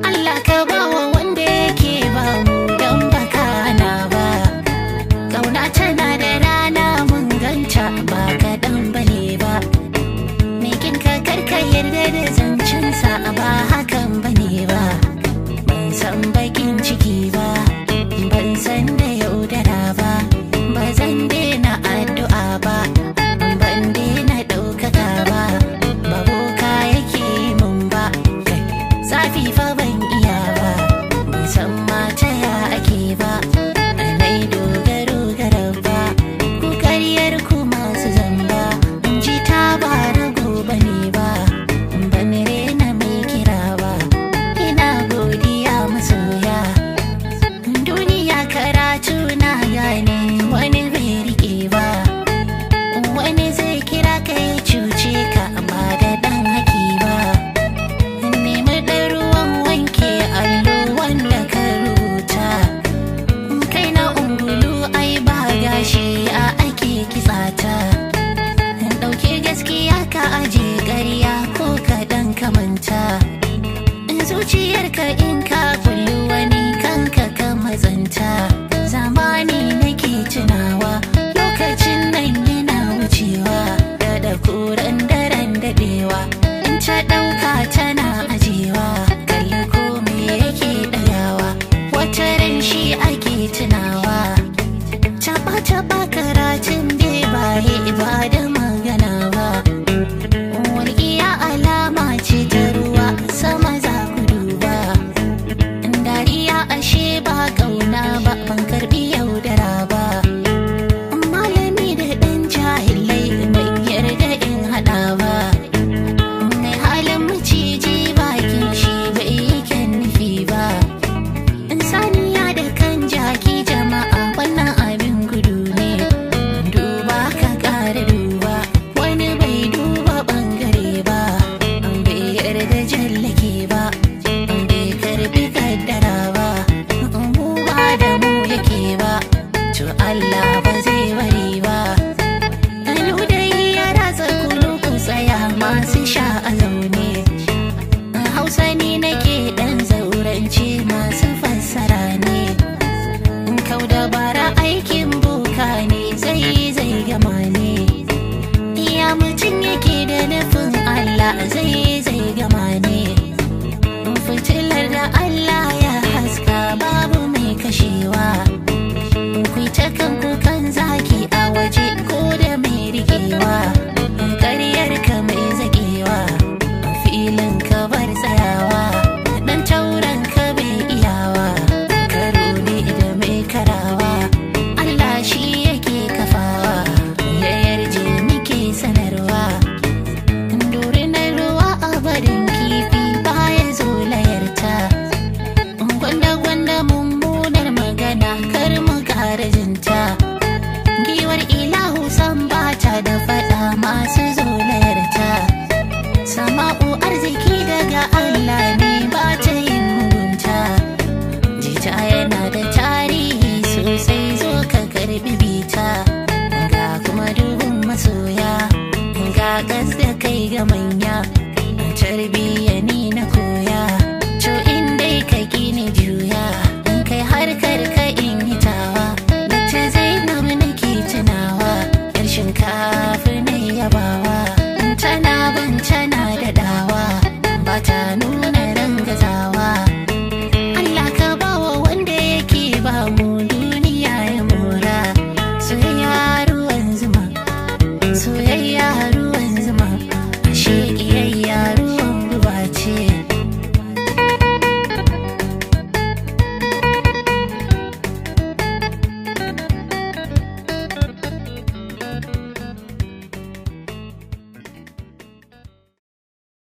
Allah ka bawa wanda yake ba mu don baka na ba. Kauna tana da rana mun ganta ba kaɗan bane ba. Mekin ka karka yarda da zancensa ba hakan bane ba. Ban san bakin ciki ba, ban san da yaudara ba. Ba zan daina addu'a ba, ban daina ɗaukaka ba. Ba boka yake mun ba, zafi fa ban iya ba. Ban san mata ya ake ba, nai dogaro ga rabba. Ku karyar ku masu zamba, ji ta ba rago bane ba. Ban rena mai kira ba, ina godiya masoya. Duniya karatu na gane wani bai rike ba. Wani zai kira ka ya cuce ka ba da ɗan haki ba. Nemi ɗan ruwan wanke allo wanda ka rubuta. Kai na ungulu ai ba gashi a ake kitsata. Ɗauki gaskiya ka aje ƙarya ko kaɗan ka manta. Zuciyarka in ka kulli wani kanka ka mazanta. Zamani nake tunawa, lokacin nan yana wucewa. Da kuran daren daɗewa, in ta ɗauka tana ajewa. Kalli ko me yake ɗagawa, wata ran shi ake tunawa. Taɓa karatun bai baye ba da magana ba. Walƙiya alama ce ta ruwa sama za ku duba. Dariya ashe ba ƙauna ba, ban karɓi yaudara ba. Malami da ɗan jahilai ban yarda in haɗa ba. Mai halin maciji bakin shi bai yi kyan nufi ba. Saniya da kan jaki jama'a wannan abin gudu ne. Duba ka ƙara duba, wani bai duba ɓangare ba. Bai yarda jallake ba, bai karɓi kaddara ba. Mu ba da mu yake ba, to Allah ba zai bari ba. Dai ya ratsa kulu ku tsaya masu sha a zaune. Hausa ni nake ɗan zaurance masu fassara ne. Kau da bara aikin boka ne, zai gama ne. Iya mutum yake da nufin Allah zai gama ne. Fitilar da Allah ya haska babu mai kashewa. Ku ta kanku kan zaki a waje ko da mai rigewa. Ƙaryar ka mai zagewa, filin ka bar tsayawa. Dan tauran ka bai iyawa, karo ne da mai karawa. Allah shi yake kafawa, ya yarje muke sanarwa. Dorinar ruwa a barin kifi baya zo layarta. Gwanda mummunar magana kar mu ƙara jinta. Giwar ilahu san bata da faɗa masu zolayarta. Sama'u arziki daga Allah ne ba ta yin mugunta. Jita yana da tarihi sosai, zo ka karɓi bita. Ga kuma dubun masoya, ga gas da kai ga manya. Tarbiyya ni